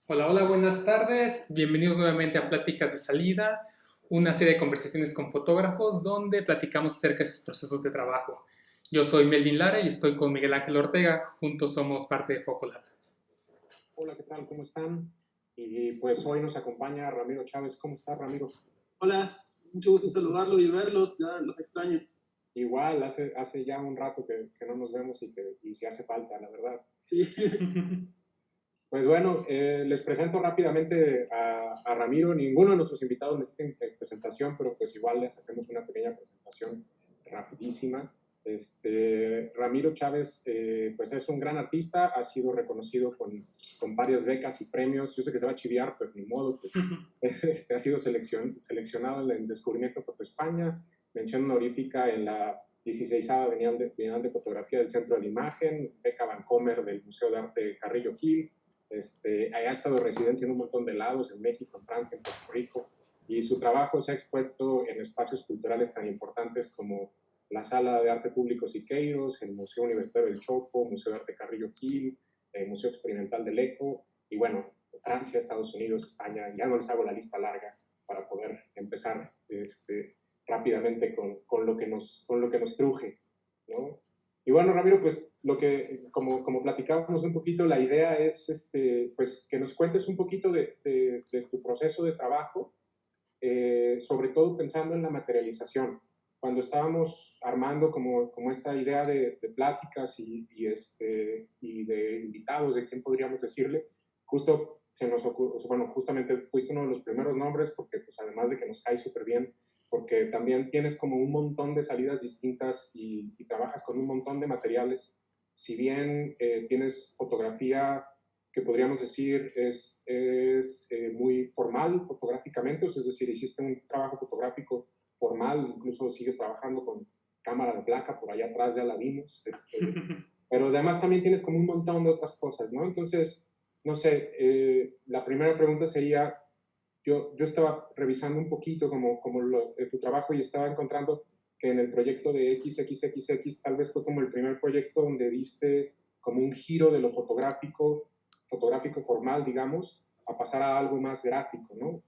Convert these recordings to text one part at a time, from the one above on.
Hola, hola, buenas tardes. Bienvenidos nuevamente a Pláticas de Salida, una serie de conversaciones con fotógrafos donde platicamos acerca de sus procesos de trabajo. Yo soy Melvin Lara y estoy con Miguel Ángel Ortega. Juntos somos parte de Focolab. Hola, ¿qué tal? ¿Cómo están? Y pues hoy nos acompaña Ramiro Chávez. ¿Cómo está, Ramiro? Hola, mucho gusto en saludarlos y verlos, ya los extraño. Igual, hace ya un rato que no nos vemos y si hace falta, la verdad. Sí. Pues bueno, les presento rápidamente a Ramiro. Ninguno de nuestros invitados necesita presentación, pero pues igual les hacemos una pequeña presentación rapidísima. Ramiro Chávez, pues es un gran artista, ha sido reconocido con varias becas y premios. Yo sé que se va a chiviar, pero ni modo, pues, ha sido seleccionado en el Descubrimiento Foto España, mención honorífica en la 16ª Bienal de Fotografía del Centro de la Imagen, beca Vancomer del Museo de Arte Carrillo Gil. Ha estado residencia en un montón de lados, en México, en Francia, en Puerto Rico, y su trabajo se ha expuesto en espacios culturales tan importantes como la Sala de Arte Público Siqueiros, el Museo Universitario del Chopo, Museo de Arte Carrillo Gil, el Museo Experimental del Eco, y bueno, Francia, Estados Unidos, España. Ya no les hago la lista larga para poder empezar rápidamente con lo que nos truje, ¿no? Y bueno, Ramiro, pues como platicábamos un poquito, la idea es pues que nos cuentes un poquito de tu proceso de trabajo, sobre todo pensando en la materialización. Cuando estábamos armando como esta idea de pláticas y de invitados, de quién podríamos decirle, justo se nos ocurrió, bueno, justamente fuiste uno de los primeros nombres, porque pues además de que nos cae súper bien, porque también tienes como un montón de salidas distintas y trabajas con un montón de materiales. Si bien tienes fotografía que podríamos decir es muy formal fotográficamente, es decir, hiciste un trabajo fotográfico formal, incluso sigues trabajando con cámara de placa, por allá atrás ya la vimos, pero además también tienes como un montón de otras cosas, ¿no? Entonces, no sé, la primera pregunta sería, yo estaba revisando un poquito tu trabajo y estaba encontrando que en el proyecto de XXXX tal vez fue como el primer proyecto donde diste como un giro de lo fotográfico formal, digamos, a pasar a algo más gráfico, ¿no?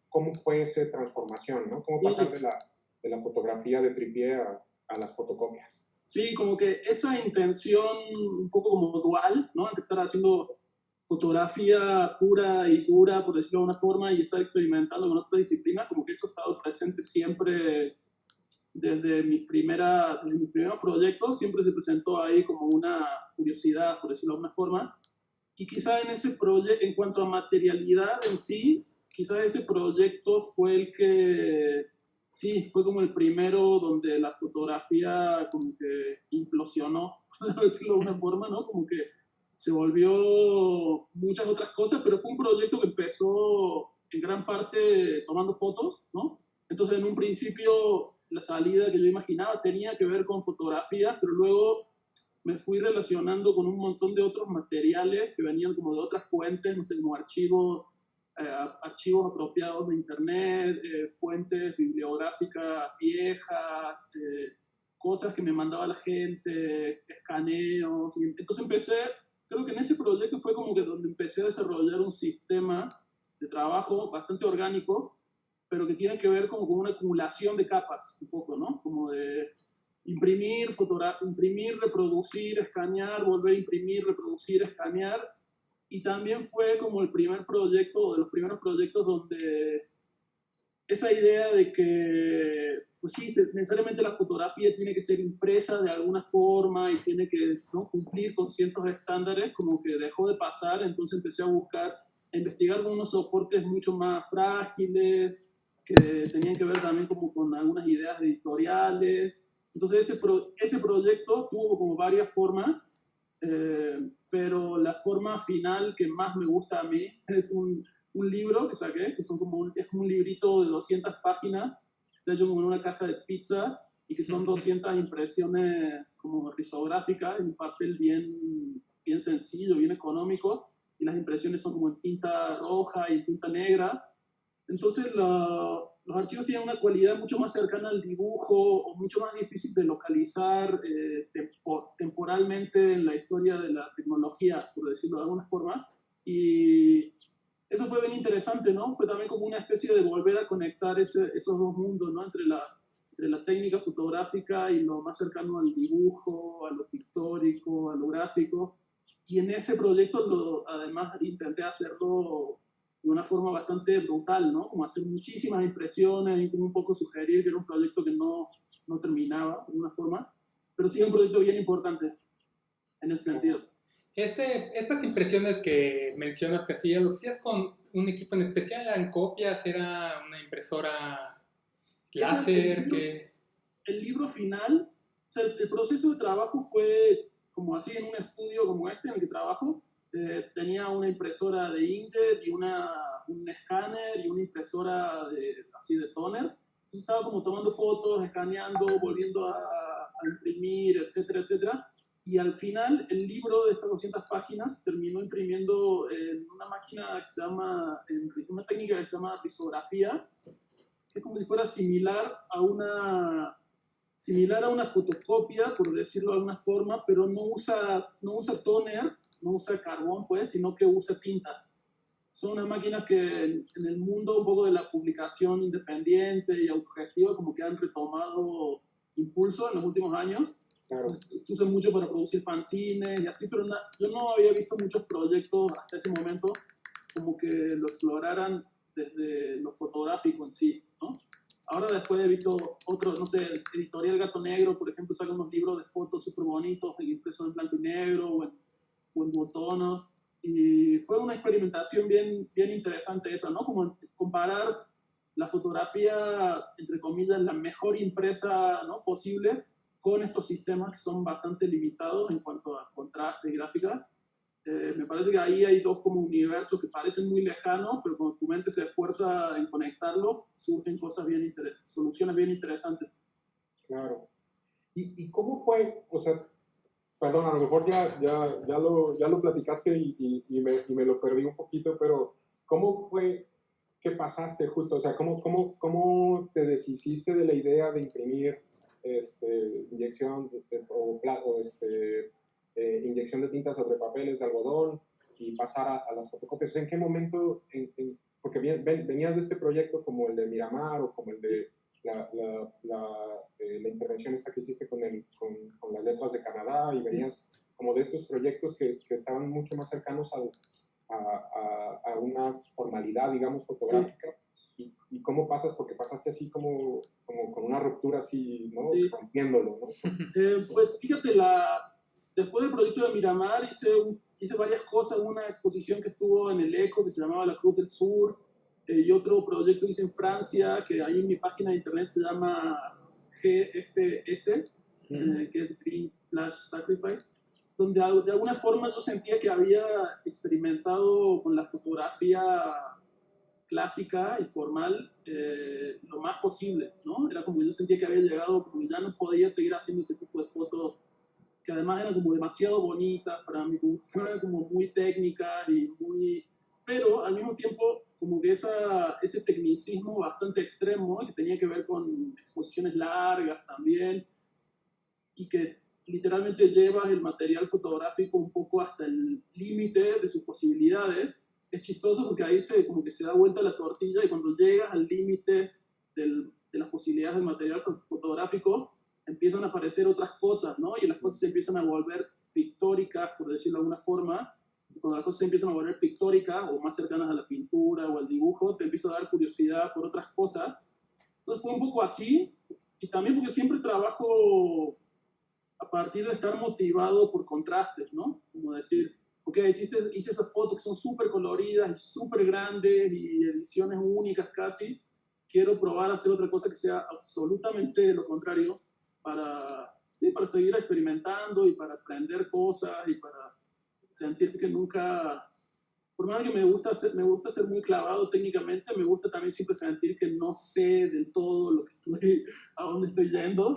¿Cómo fue esa transformación, ¿no? ¿Cómo pasar de la fotografía de tripié a las fotocopias? Sí, como que esa intención un poco como dual, ¿no? Entre estar haciendo fotografía pura y dura, por decirlo de alguna forma, y estar experimentando con otra disciplina, como que eso ha estado presente siempre desde mis primeros proyectos, siempre se presentó ahí como una curiosidad, por decirlo de alguna forma. Y quizá en ese proyecto, en cuanto a materialidad en sí, quizá ese proyecto fue el que, sí, fue como el primero donde la fotografía como que implosionó, por decirlo de alguna forma, ¿no? Como que se volvió muchas otras cosas, pero fue un proyecto que empezó en gran parte tomando fotos, ¿no? Entonces en un principio la salida que yo imaginaba tenía que ver con fotografía, pero luego me fui relacionando con un montón de otros materiales que venían como de otras fuentes, no sé, como archivos apropiados de internet, fuentes bibliográficas viejas, cosas que me mandaba la gente, escaneos. Y entonces empecé, creo que en ese proyecto fue como que donde empecé a desarrollar un sistema de trabajo bastante orgánico, pero que tiene que ver como con una acumulación de capas, un poco, ¿no? Como de imprimir, reproducir, escanear, volver a imprimir, reproducir, escanear. Y también fue como el primer proyecto, de los primeros proyectos donde esa idea de que, pues sí, necesariamente la fotografía tiene que ser impresa de alguna forma y tiene que, ¿no?, cumplir con ciertos estándares, como que dejó de pasar. Entonces empecé a investigar con unos soportes mucho más frágiles, que tenían que ver también como con algunas ideas editoriales. Entonces ese proyecto tuvo como varias formas, pero la forma final que más me gusta a mí es un libro que saqué, que es como un librito de 200 páginas, que está hecho como en una caja de pizza y que son 200 impresiones como risográficas en un papel bien sencillo, bien económico, y las impresiones son como en tinta roja y tinta negra. Entonces los archivos tienen una cualidad mucho más cercana al dibujo o mucho más difícil de localizar temporalmente en la historia de la tecnología, por decirlo de alguna forma. Y eso fue bien interesante, ¿no? Fue también como una especie de volver a conectar esos dos mundos, ¿no? Entre la técnica fotográfica y lo más cercano al dibujo, a lo pictórico, a lo gráfico. Y en ese proyecto, además, intenté hacerlo de una forma bastante brutal, ¿no? Como hacer muchísimas impresiones y como un poco sugerir que era un proyecto que no terminaba, de una forma, pero sí un proyecto bien importante en ese sentido. Estas impresiones que mencionas que hacías, ¿los hacías con un equipo en especial? ¿Eran copias? ¿Era una impresora láser? El libro final, o sea, el proceso de trabajo fue como así en un estudio como este en el que trabajo. Tenía una impresora de inkjet y un escáner y una impresora así de toner. Entonces estaba como tomando fotos, escaneando, volviendo a imprimir, etcétera, etcétera. Y al final, el libro de estas 200 páginas terminó imprimiendo en una máquina que se llama, en una técnica que se llama risografía, que es como si fuera similar a una fotocopia, por decirlo de alguna forma, pero no usa toner, no usa carbón, pues, sino que usa tintas. Son unas máquinas que en el mundo un poco de la publicación independiente y autogestiva como que han retomado impulso en los últimos años. Claro. Se usa mucho para producir fanzines y así, pero yo no había visto muchos proyectos hasta ese momento como que lo exploraran desde lo fotográfico en sí, ¿no? Ahora después he visto otros, no sé, Editorial Gato Negro, por ejemplo, saca unos libros de fotos súper bonitos, impresos en blanco y negro o en botonos. Y fue una experimentación bien interesante esa, ¿no? Como comparar la fotografía, entre comillas, la mejor impresa, ¿no?, posible, con estos sistemas que son bastante limitados en cuanto a contraste y gráfica. Me parece que ahí hay dos como universos que parecen muy lejanos, pero cuando tu mente se esfuerza en conectarlo, surgen cosas soluciones bien interesantes. Claro. ¿Y cómo fue? O sea, perdón, a lo mejor ya lo platicaste y me lo perdí un poquito, pero ¿cómo fue que pasaste justo? O sea, ¿cómo te deshiciste de la idea de imprimir inyección inyección de tinta sobre papeles de algodón y pasar a las fotocopias? ¿En qué momento? Porque venías de este proyecto como el de Miramar o como el de la intervención esta que hiciste con las letras de Canadá, y venías como de estos proyectos que estaban mucho más cercanos a una formalidad, digamos, fotográfica. ¿Y cómo pasas? Porque pasaste así como con una ruptura así, ¿no? Sí. Rompiéndolo, ¿no? Pues fíjate, después del proyecto de Miramar hice varias cosas, una exposición que estuvo en el ECO que se llamaba La Cruz del Sur, y otro proyecto que hice en Francia, que ahí en mi página de internet se llama GFS, que es Green Flash Sacrifice, donde de alguna forma yo sentía que había experimentado con la fotografía clásica y formal lo más posible, ¿no? Era como que yo sentía que había llegado, como que ya no podía seguir haciendo ese tipo de fotos que además eran como demasiado bonitas para mí, eran como muy técnicas pero al mismo tiempo como que ese tecnicismo bastante extremo, que tenía que ver con exposiciones largas también, y que literalmente llevas el material fotográfico un poco hasta el límite de sus posibilidades. Es chistoso porque ahí como que se da vuelta la tortilla, y cuando llegas al límite de las posibilidades del material fotográfico, empiezan a aparecer otras cosas, ¿no? Y las cosas se empiezan a volver pictóricas, por decirlo de alguna forma. Y cuando las cosas se empiezan a volver pictóricas o más cercanas a la pintura o al dibujo, te empieza a dar curiosidad por otras cosas. Entonces fue un poco así, y también porque siempre trabajo a partir de estar motivado por contrastes, ¿no? Como decir, ok, hice esas fotos que son súper coloridas y súper grandes y ediciones únicas casi, quiero probar a hacer otra cosa que sea absolutamente lo contrario para seguir experimentando y para aprender cosas y para sentir que nunca, por más que me gusta ser muy clavado técnicamente, me gusta también siempre sentir que no sé del todo a dónde estoy yendo.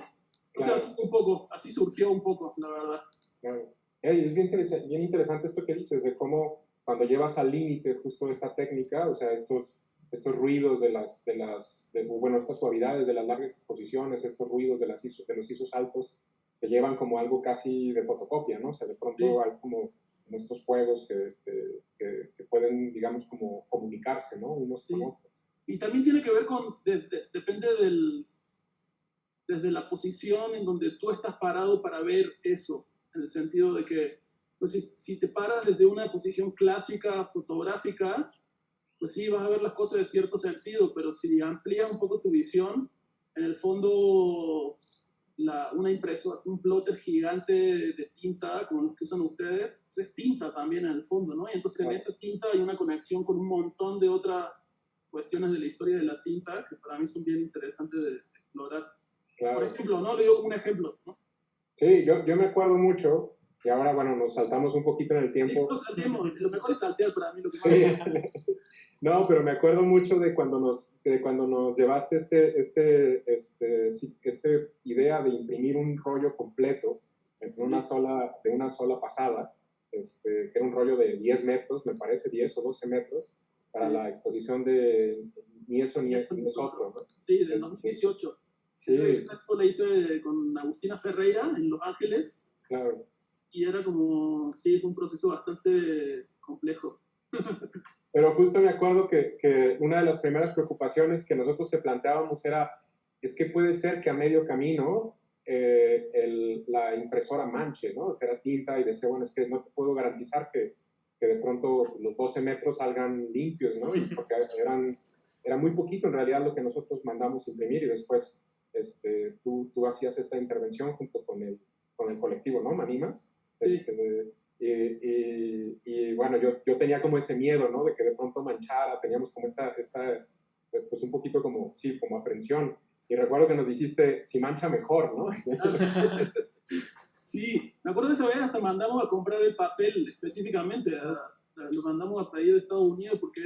Claro. O sea, así surgió un poco, la verdad. Claro. Es bien interesante esto que dices, de cómo cuando llevas al límite justo esta técnica, o sea, estos ruidos bueno, estas suavidades de las largas exposiciones, estos ruidos de los ISOs altos, te llevan como algo casi de fotocopia, ¿no? O sea, de pronto Sí. hay como en estos juegos que pueden, digamos, como comunicarse, ¿no? Unos con otros. Y también tiene que ver con, depende desde la posición en donde tú estás parado para ver eso, en el sentido de que, pues si te paras desde una posición clásica fotográfica, pues sí, vas a ver las cosas de cierto sentido, pero si amplías un poco tu visión, en el fondo, una impresora, un plotter gigante de tinta, como los que usan ustedes, es tinta también en el fondo, ¿no? Y entonces en esa tinta hay una conexión con un montón de otras cuestiones de la historia de la tinta que para mí son bien interesantes de explorar. Claro. Por ejemplo, ¿no? Le digo como un ejemplo, ¿no? Sí, yo me acuerdo mucho, y ahora, bueno, nos saltamos un poquito en el tiempo. Sí, saltemos, lo mejor es saltear para mí, lo que más Sí. No, pero me acuerdo mucho de cuando nos llevaste esta idea de imprimir un rollo completo de una sola pasada, que era un rollo de 10 metros, me parece, 10 o 12 metros, para la exposición de Ni eso ni nosotros, ¿no? Sí, del 2018. Sí. Esa expo la hice con Agustina Ferreira en Los Ángeles. Claro. Y era como, sí, fue un proceso bastante complejo. Pero justo me acuerdo que una de las primeras preocupaciones que nosotros se planteábamos es que puede ser que a medio camino la impresora manche, ¿no? O sea, era tinta y decía, bueno, es que no te puedo garantizar que de pronto los 12 metros salgan limpios, ¿no? Y porque era muy poquito en realidad lo que nosotros mandamos imprimir y después tú hacías esta intervención junto con el colectivo, ¿no? Manimas. Sí. Y bueno, yo tenía como ese miedo, ¿no? De que de pronto manchara, teníamos como pues un poquito como, sí, como aprensión. Y recuerdo que nos dijiste, si mancha mejor, ¿no? Sí, me acuerdo de esa vez hasta mandamos a comprar el papel específicamente, lo mandamos a pedir de Estados Unidos porque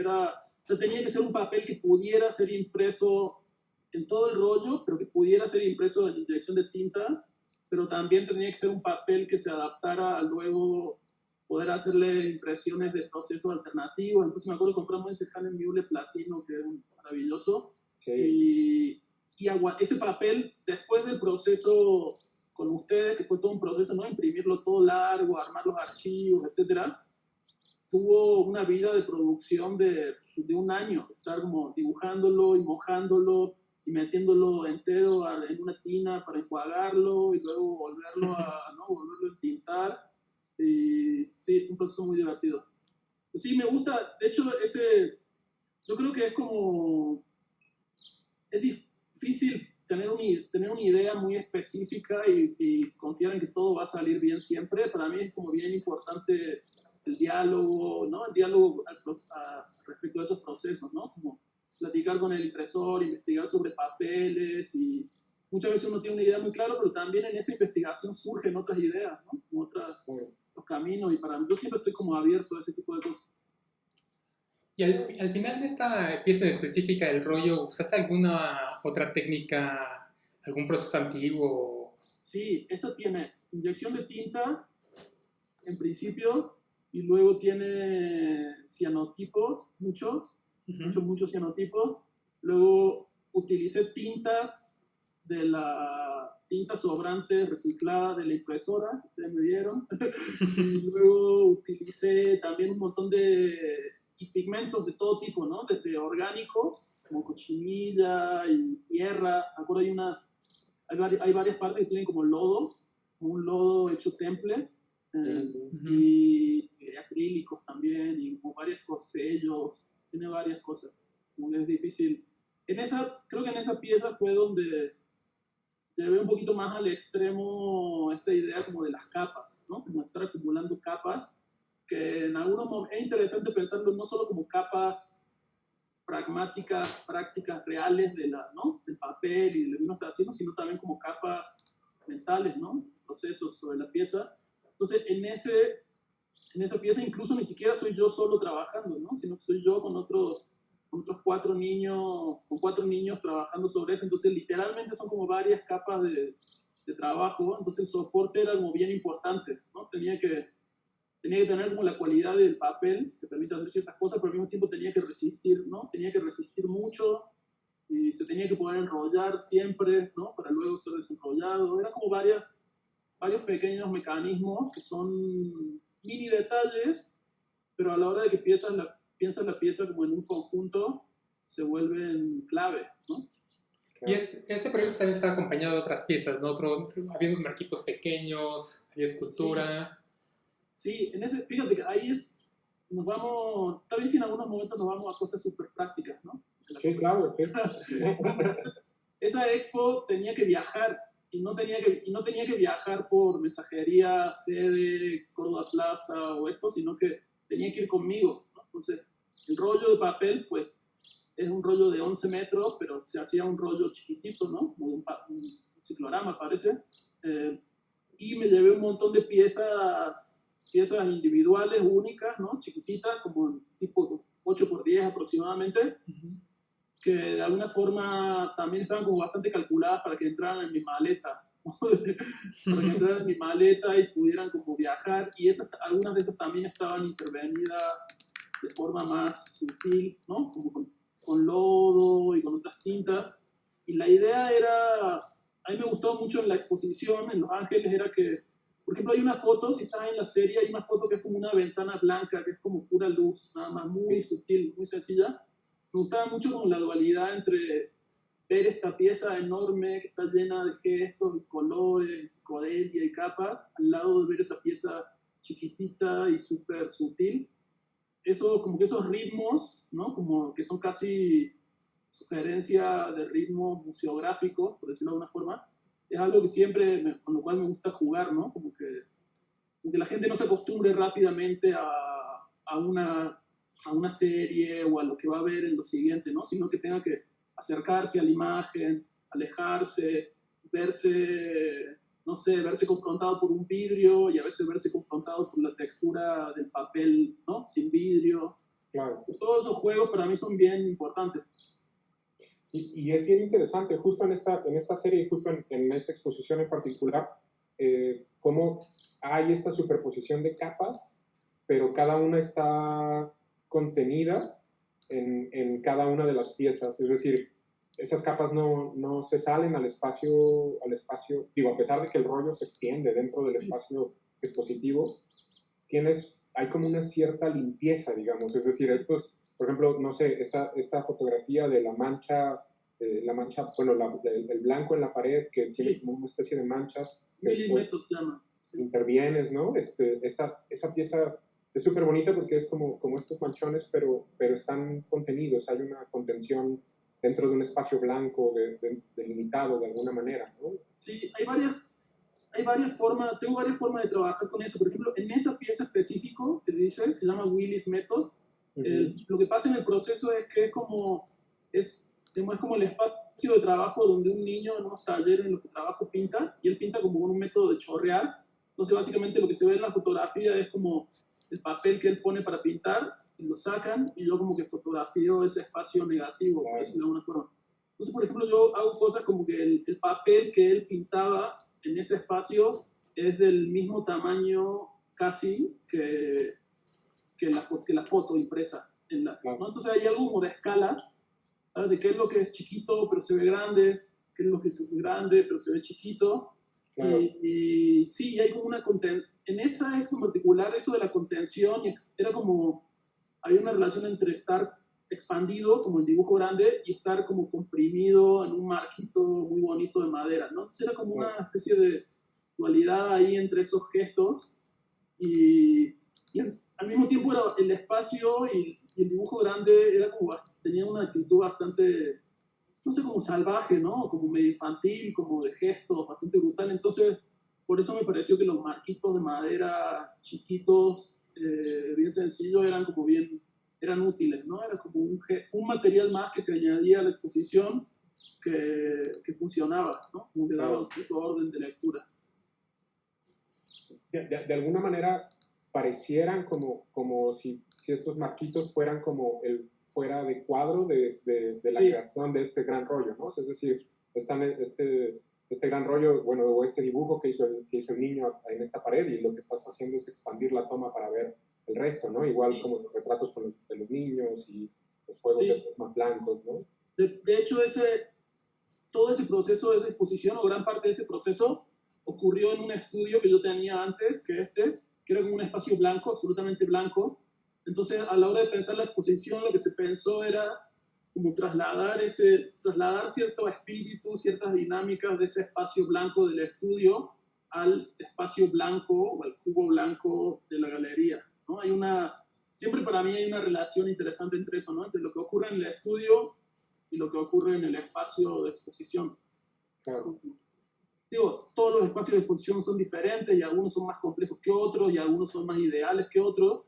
tenía que ser un papel que pudiera ser impreso en todo el rollo, pero que pudiera ser impreso en inyección de tinta, pero también tenía que ser un papel que se adaptara a luego poder hacerle impresiones de procesos alternativos. Entonces me acuerdo que compramos ese Hahn Mühle platino, que es maravilloso, Sí. y ese papel, después del proceso con ustedes, que fue todo un proceso, ¿no? Imprimirlo todo largo, armar los archivos, etcétera, tuvo una vida de producción de un año, estar como dibujándolo y mojándolo y metiéndolo entero en una tina para enjuagarlo y luego volverlo a entintar. Y sí, fue un proceso muy divertido. Pues sí, me gusta, de hecho, yo creo que es difícil tener una idea muy específica y confiar en que todo va a salir bien siempre. Para mí es como bien importante el diálogo, ¿no? El diálogo respecto a esos procesos, ¿no? Como platicar con el impresor, investigar sobre papeles y muchas veces uno tiene una idea muy clara, pero también en esa investigación surgen otras ideas, ¿no? Como otros caminos y para mí yo siempre estoy como abierto a ese tipo de cosas. Y al final de esta pieza específica del rollo, ¿usaste alguna otra técnica, algún proceso antiguo? Sí, esa tiene inyección de tinta en principio y luego tiene cianotipos, muchos cianotipos. Luego utilicé tintas de la tinta sobrante reciclada de la impresora que ustedes me dieron. Y luego utilicé también un montón de pigmentos de todo tipo, ¿no? Desde orgánicos, como cochinilla y tierra. Me acuerdo hay varias partes que tienen como lodo, como un lodo hecho temple. Y acrílicos también, y como varias cosas, sellos, tiene varias cosas. Como que es difícil. Creo que en esa pieza fue donde llevé un poquito más al extremo esta idea como de las capas, ¿no? Como estar acumulando capas, que en algunos momentos es interesante pensarlo no solo como capas pragmáticas, prácticas reales ¿no? Del papel y de lo que uno está haciendo, sino también como capas mentales, ¿no? Procesos sobre la pieza. Entonces, en esa pieza incluso ni siquiera soy yo solo trabajando, ¿no? Sino que soy yo con otros 4 niños trabajando sobre eso. Entonces, literalmente son como varias capas de trabajo. Entonces, el soporte era como bien importante, ¿no? Tenía que tener como la cualidad del papel que permite hacer ciertas cosas, pero al mismo tiempo tenía que resistir, ¿no? Tenía que resistir mucho y se tenía que poder enrollar siempre, ¿no? Para luego ser desenrollado. Eran como varios pequeños mecanismos que son mini detalles, pero a la hora de que piensas la pieza como en un conjunto, se vuelven clave, ¿no? Y este proyecto también está acompañado de otras piezas, ¿no? Había unos marquitos pequeños, había escultura. Sí, fíjate que ahí tal vez en algunos momentos nos vamos a cosas súper prácticas, ¿no? Sí, claro. Sí. Esa expo tenía que viajar y no tenía que viajar por mensajería, FedEx, Córdoba Plaza o esto, sino que tenía que ir conmigo, ¿no? Entonces, el rollo de papel, pues, es un rollo de 11 metros, pero se hacía un rollo chiquitito, ¿no? Como un ciclorama, parece. Y me llevé un montón de piezas individuales, únicas, ¿no? Chiquititas, como tipo 8x10 aproximadamente, que de alguna forma también estaban como bastante calculadas para que entraran en mi maleta, para que entraran en mi maleta y pudieran como viajar, y algunas de esas también estaban intervenidas de forma más sutil, ¿no? Como con lodo y con otras tintas, y la idea era, a mí me gustó mucho en la exposición en Los Ángeles, era que, por ejemplo, hay una foto, si estás en la serie, hay una foto que es como una ventana blanca, que es como pura luz, nada más, muy sutil, muy sencilla. Me gustaba mucho como la dualidad entre ver esta pieza enorme que está llena de gestos y colores, psicodelia y capas, al lado de ver esa pieza chiquitita y súper sutil. Eso, como que esos ritmos, ¿no? Como que son casi sugerencia de ritmos museográficos, por decirlo de alguna forma, es algo que con lo cual me gusta jugar, ¿no? Como que la gente no se acostumbre rápidamente a una serie o a lo que va a ver en lo siguiente, ¿no? Sino que tenga que acercarse a la imagen, alejarse, no sé, verse confrontado por un vidrio y a veces verse confrontado por la textura del papel, ¿no? Sin vidrio. Claro. Todos esos juegos para mí son bien importantes. Y es bien interesante, justo en esta serie y justo en esta exposición en particular, cómo hay esta superposición de capas, pero cada una está contenida en cada una de las piezas. Es decir, esas capas no se salen al espacio, digo, a pesar de que el rollo se extiende dentro del espacio expositivo, hay como una cierta limpieza, digamos. Es decir, por ejemplo, no sé, esta fotografía de la mancha, bueno, el blanco en la pared que tiene como una especie de manchas. Intervienes, ¿no? Esa pieza es súper bonita porque es como estos manchones, pero están contenidos, hay una contención dentro de un espacio blanco delimitado de alguna manera, ¿no? Sí, tengo varias formas de trabajar con eso. Por ejemplo, en esa pieza específica que dices, que se llama Willis Method, lo que pasa en el proceso es que es como el espacio de trabajo donde un niño en unos talleres en los que trabajo pinta, y él pinta como con un método de chorrear. Entonces, básicamente lo que se ve en la fotografía es como el papel que él pone para pintar, y lo sacan, y yo como que fotografío ese espacio negativo, por decirlo de alguna forma. Entonces, por ejemplo, yo hago cosas como que el papel que él pintaba en ese espacio es del mismo tamaño casi que la foto impresa. ¿No? Entonces hay algo como de escalas, ¿sabes? De qué es lo que es chiquito pero se ve grande, qué es lo que es grande pero se ve chiquito. Claro. Y sí, hay como en esa en particular eso de la contención, era como, había una relación entre estar expandido como el dibujo grande y estar como comprimido en un marquito muy bonito de madera, ¿no? Entonces era como una especie de dualidad ahí entre esos gestos y al mismo tiempo era el espacio y el dibujo grande tenía una actitud bastante, no sé, como salvaje, ¿no? Como medio infantil, como de gestos, bastante brutal. Entonces, por eso me pareció que los marquitos de madera chiquitos, bien sencillos, eran útiles, ¿no? Era como un material más que se añadía a la exposición que funcionaba, ¿no? Como que daba un cierto orden de lectura. De alguna manera parecieran como si estos marquitos fueran como fuera de cuadro de la creación de este gran rollo, ¿no? Es decir, este gran rollo, bueno, o este dibujo que hizo el niño en esta pared, y lo que estás haciendo es expandir la toma para ver el resto, ¿no? Igual como los retratos de los niños y los juegos estos más blancos, ¿no? De hecho, todo ese proceso de esa exposición, o gran parte de ese proceso, ocurrió en un estudio que yo tenía antes, que era como un espacio blanco, absolutamente blanco, Entonces, a la hora de pensar la exposición, lo que se pensó era como trasladar cierto espíritu, ciertas dinámicas de ese espacio blanco del estudio al espacio blanco o al cubo blanco de la galería, ¿no? Siempre para mí hay una relación interesante entre eso, ¿no? Entre lo que ocurre en el estudio y lo que ocurre en el espacio de exposición. Claro. Digo, todos los espacios de exposición son diferentes y algunos son más complejos que otros y algunos son más ideales que otros,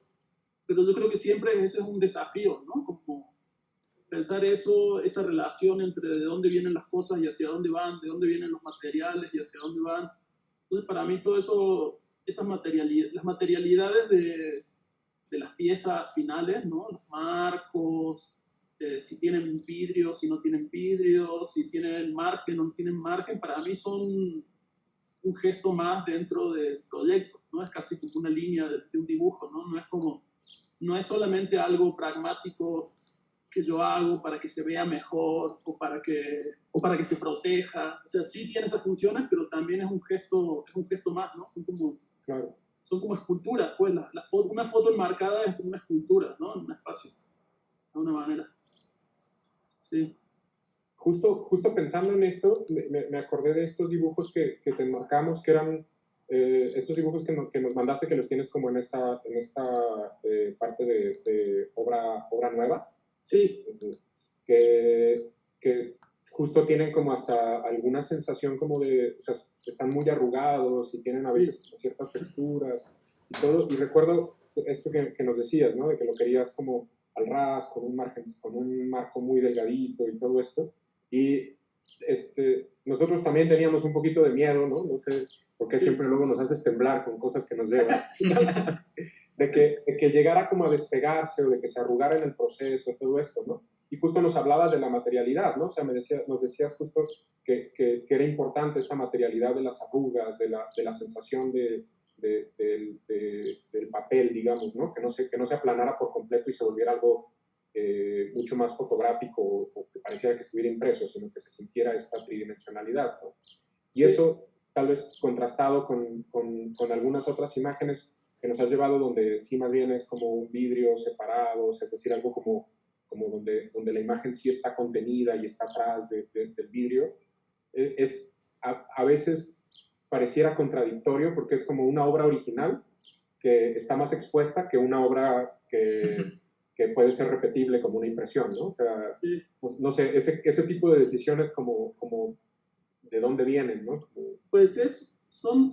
pero yo creo que siempre ese es un desafío, ¿no? Como pensar esa relación entre de dónde vienen las cosas y hacia dónde van, de dónde vienen los materiales y hacia dónde van. Entonces, para mí todo eso, las materialidades de las piezas finales, ¿no? Los marcos, si tienen vidrio, si no tienen vidrio, si tienen margen o no tienen margen, para mí son un gesto más dentro del proyecto, ¿no? Es casi como una línea de un dibujo, ¿no? No es solamente algo pragmático que yo hago para que se vea mejor o para que se proteja. O sea, sí tiene esas funciones, pero también es un gesto más, ¿no? Claro. Son como esculturas, pues una foto enmarcada es como una escultura, ¿no? En un espacio, de alguna manera. Sí. Justo pensando en esto, me acordé de estos dibujos que te enmarcamos, que eran estos dibujos que nos mandaste, que los tienes como en esta parte de obra nueva. Sí. Que justo tienen como hasta alguna sensación como de, o sea, están muy arrugados y tienen a veces ciertas texturas y todo. Y recuerdo esto que nos decías, ¿no? De que lo querías como al ras, con un marco muy delgadito y todo esto. Y nosotros también teníamos un poquito de miedo, ¿no? No sé por qué siempre luego nos haces temblar con cosas que nos llevas. de que llegara como a despegarse o de que se arrugara en el proceso, todo esto, ¿no? Y justo nos hablabas de la materialidad, ¿no? O sea, nos decías justo que era importante esta materialidad de las arrugas, de la sensación del papel, digamos, ¿no? Que no se aplanara por completo y se volviera algo mucho más fotográfico o que pareciera que estuviera impreso, sino que se sintiera esta tridimensionalidad, ¿no? Y eso, tal vez contrastado con algunas otras imágenes que nos has llevado, donde sí más bien es como un vidrio separado, es decir, algo como donde la imagen sí está contenida y está atrás del vidrio, a veces pareciera contradictorio porque es como una obra original que está más expuesta que una obra que puede ser repetible como una impresión, ¿no? O sea, no sé, ese tipo de decisiones como de dónde vienen, ¿no? Pues es un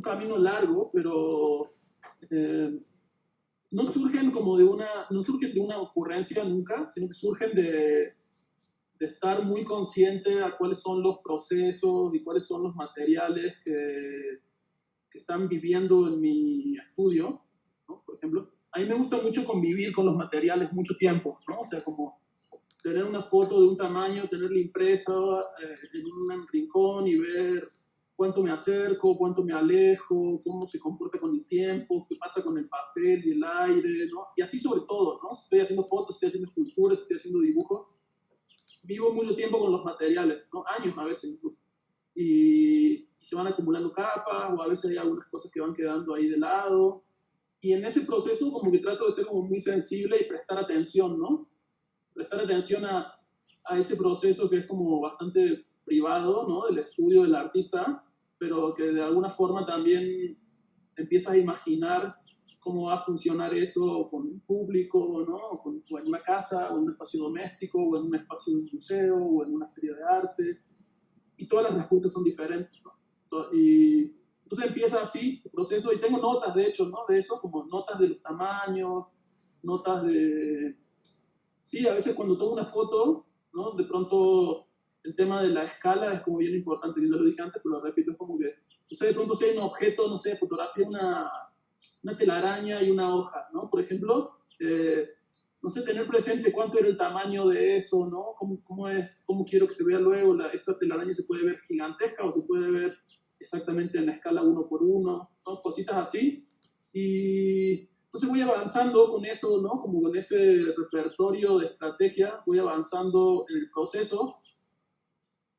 camino largo, pero no surgen de una ocurrencia nunca, sino que surgen de estar muy consciente a cuáles son los procesos y cuáles son los materiales que están viviendo en mi estudio, ¿no? Por ejemplo, a mí me gusta mucho convivir con los materiales mucho tiempo, ¿no? O sea, como tener una foto de un tamaño, tenerla impresa en un rincón y ver cuánto me acerco, cuánto me alejo, cómo se comporta con el tiempo, qué pasa con el papel y el aire, ¿no? Y así sobre todo, ¿no? Estoy haciendo fotos, estoy haciendo esculturas, estoy haciendo dibujos. Vivo mucho tiempo con los materiales, ¿no? Años a veces incluso. Y se van acumulando capas o a veces hay algunas cosas que van quedando ahí de lado. Y en ese proceso como que trato de ser como muy sensible y prestar atención, ¿no? Prestar atención a ese proceso que es como bastante privado, ¿no? Del estudio del artista, pero que de alguna forma también empiezas a imaginar cómo va a funcionar eso con un público, ¿no? O en una casa, o en un espacio doméstico, o en un espacio de un museo, o en una feria de arte. Y todas las respuestas son diferentes, ¿no? Y entonces empieza así el proceso, y tengo notas, de hecho, ¿no? De eso, como notas de los tamaños, notas de... Sí, a veces cuando tomo una foto, ¿no? De pronto el tema de la escala es como bien importante, yo ya lo dije antes, pero lo repito, es como que, no sé, de pronto si hay un objeto, no sé, fotografía una telaraña y una hoja, ¿no? Por ejemplo, no sé, tener presente cuánto era el tamaño de eso, ¿no? ¿Cómo quiero que se vea luego? Esa telaraña se puede ver gigantesca o se puede ver exactamente en la escala 1:1, ¿no? Cositas así. Y entonces voy avanzando con eso, ¿no? Como con ese repertorio de estrategia, voy avanzando en el proceso,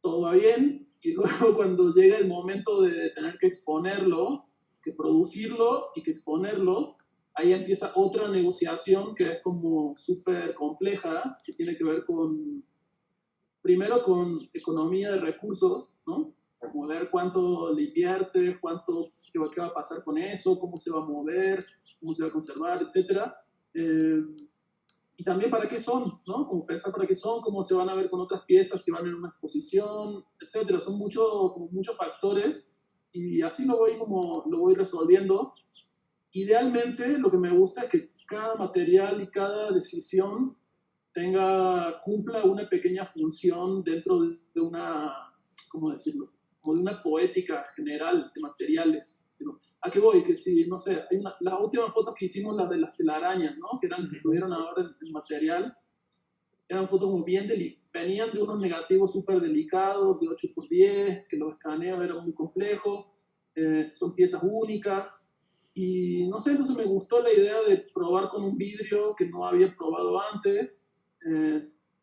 todo va bien, y luego cuando llega el momento de tener que exponerlo, que producirlo y que exponerlo, ahí empieza otra negociación que es como súper compleja, que tiene que ver primero con economía de recursos, ¿no? Como ver cuánto le inviertes, qué va a pasar con eso, cómo se va a mover, cómo se va a conservar, etc. Y también para qué son, ¿no? Como pensar para qué son, cómo se van a ver con otras piezas, si van en una exposición, etc. Son muchos factores y así lo voy resolviendo. Idealmente, lo que me gusta es que cada material y cada decisión cumpla una pequeña función dentro de una, ¿cómo decirlo? Como de una poética general de materiales. ¿A qué voy? Que si, no sé, las últimas fotos que hicimos, las de las telarañas, ¿no? Que estuvieron ahora en material, eran fotos muy venían de unos negativos súper delicados, de 8x10, que los escaneos eran muy complejos, son piezas únicas, y no sé, entonces me gustó la idea de probar con un vidrio que no había probado antes,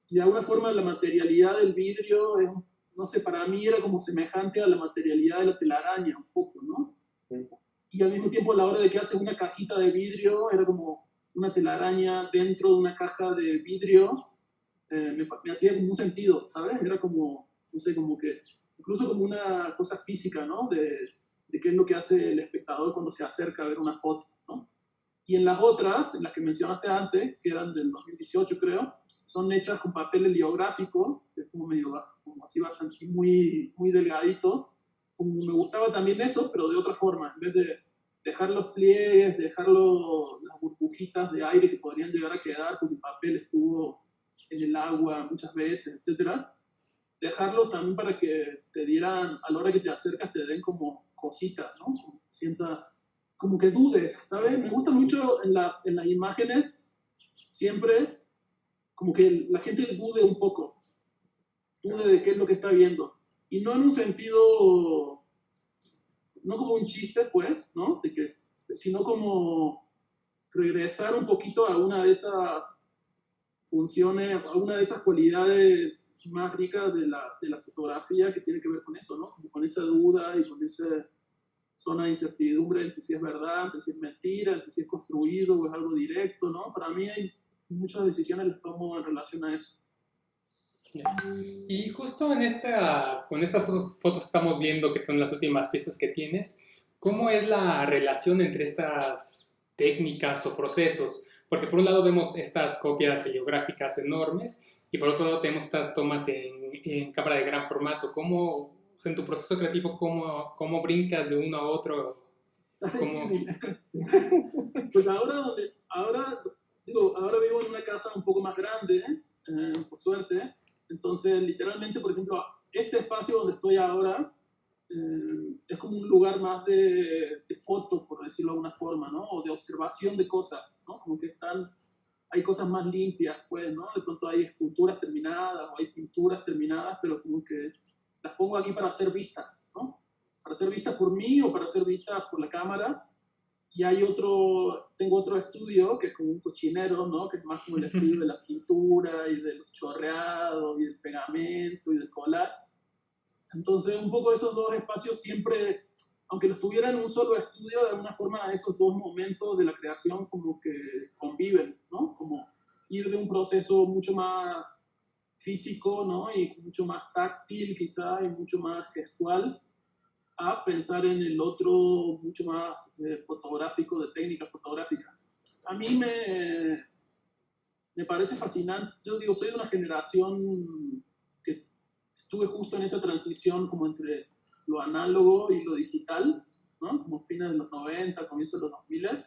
y de alguna forma la materialidad del vidrio, no sé, para mí era como semejante a la materialidad de la telaraña, un poco, ¿no? Sí. Y al mismo tiempo a la hora de que haces una cajita de vidrio, era como una telaraña dentro de una caja de vidrio, me hacía como un sentido, ¿sabes? Era como, no sé, como que, incluso como una cosa física, ¿no? De qué es lo que hace el espectador cuando se acerca a ver una foto, ¿no? Y en las otras, en las que mencionaste antes, que eran del 2018 creo, son hechas con papel heliográfico, que es como medio, como así bastante, muy, muy delgadito. Como me gustaba también eso, pero de otra forma, en vez de dejar los pliegues, dejar las burbujitas de aire que podrían llegar a quedar porque el papel estuvo en el agua muchas veces, etcétera, dejarlos también para que te dieran, a la hora que te acercas, te den como cositas, ¿no? Como que dudes, ¿sabes? Me gusta mucho en las imágenes, siempre, como que la gente dude un poco, dude de qué es lo que está viendo. Y no en un sentido, no como un chiste, pues, ¿no? Sino como regresar un poquito a una de esas funciones, a una de esas cualidades más ricas de la fotografía que tiene que ver con eso, ¿no? Como con esa duda y con esa zona de incertidumbre entre si es verdad, entre si es mentira, entre si es construido o es algo directo, ¿no? Para mí hay muchas decisiones las tomo en relación a eso. Y justo con estas fotos que estamos viendo, que son las últimas piezas que tienes, ¿cómo es la relación entre estas técnicas o procesos? Porque por un lado vemos estas copias heliográficas enormes y por otro lado tenemos estas tomas en cámara de gran formato. ¿Cómo, en tu proceso creativo, cómo brincas de uno a otro? Pues ahora vivo en una casa un poco más grande, por suerte. Entonces, literalmente, por ejemplo, este espacio donde estoy ahora es como un lugar más de foto, por decirlo de alguna forma, ¿no? O de observación de cosas, ¿no? Como que hay cosas más limpias, pues, ¿no? De pronto hay esculturas terminadas o hay pinturas terminadas, pero como que las pongo aquí para ser vistas, ¿no? Para ser vistas por mí o para ser vistas por la cámara. Y tengo otro estudio que es como un cochinero, ¿no? Que es más como el estudio de la pintura y de los chorreados y del pegamento y del collage. Entonces, un poco esos dos espacios siempre, aunque los tuviera en un solo estudio, de alguna forma esos dos momentos de la creación como que conviven, ¿no? Como ir de un proceso mucho más físico, ¿no? Y mucho más táctil quizá y mucho más gestual, a pensar en el otro mucho más fotográfico, de técnica fotográfica. A mí me parece fascinante. Yo digo, soy de una generación que estuve justo en esa transición como entre lo análogo y lo digital, ¿no? Como fines de los 90, comienzos de los 2000.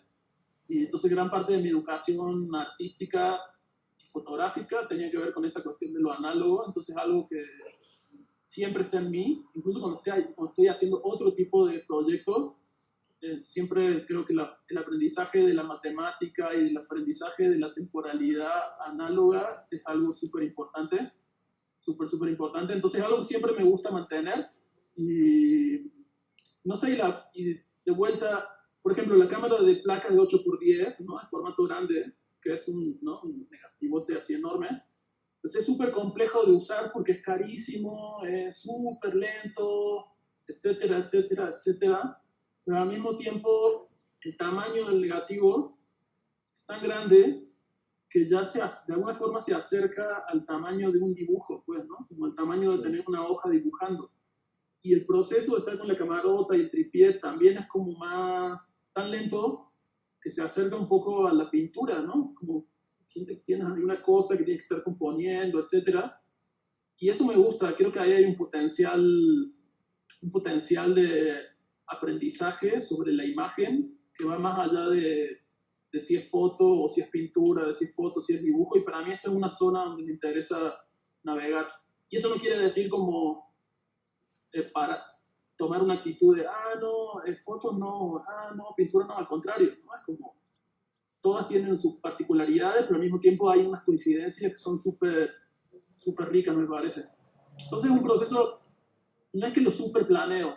Y entonces gran parte de mi educación artística y fotográfica tenía que ver con esa cuestión de lo análogo. Entonces algo que siempre está en mí, incluso cuando estoy haciendo otro tipo de proyectos, siempre creo que el aprendizaje de la matemática y el aprendizaje de la temporalidad análoga es algo súper importante, súper importante. Entonces es algo que siempre me gusta mantener y no sé, y de vuelta, por ejemplo, la cámara de placas de 8x10, ¿no? De formato grande, que es un negativote así enorme. Pues es súper complejo de usar porque es carísimo, es súper lento, etcétera, etcétera, etcétera. Pero al mismo tiempo, el tamaño del negativo tan grande que ya de alguna forma se acerca al tamaño de un dibujo, pues, ¿no? Como el tamaño de tener una hoja dibujando. Y el proceso de estar con la camarota y el tripié también es como tan lento que se acerca un poco a la pintura, ¿no? Como sientes que tienes alguna cosa que tienes que estar componiendo, etc. Y eso me gusta, creo que ahí hay un potencial de aprendizaje sobre la imagen que va más allá de si es foto o si es pintura, de si es foto, si es dibujo, y para mí esa es una zona donde me interesa navegar. Y eso no quiere decir como para tomar una actitud de, no, fotos no, no, pintura no, al contrario, ¿no? Es como, todas tienen sus particularidades, pero al mismo tiempo hay unas coincidencias que son súper ricas, me parece. Entonces es un proceso, no es que lo súper planeo,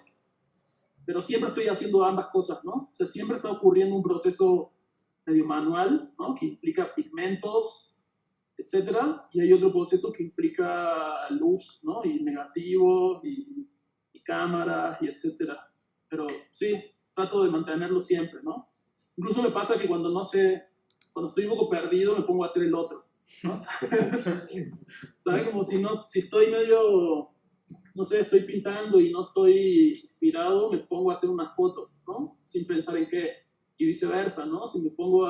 pero siempre estoy haciendo ambas cosas, ¿no? O sea, siempre está ocurriendo un proceso medio manual, ¿no? Que implica pigmentos, etcétera, y hay otro proceso que implica luz, ¿no? Y negativo, y cámaras, y etcétera. Pero sí, trato de mantenerlo siempre, ¿no? Incluso me pasa que cuando no sé, cuando estoy un poco perdido, me pongo a hacer el otro, ¿no? ¿Sabes? Como si estoy medio, no sé, estoy pintando y no estoy inspirado, me pongo a hacer una foto, ¿no? Sin pensar en qué. Y viceversa, ¿no? Si me pongo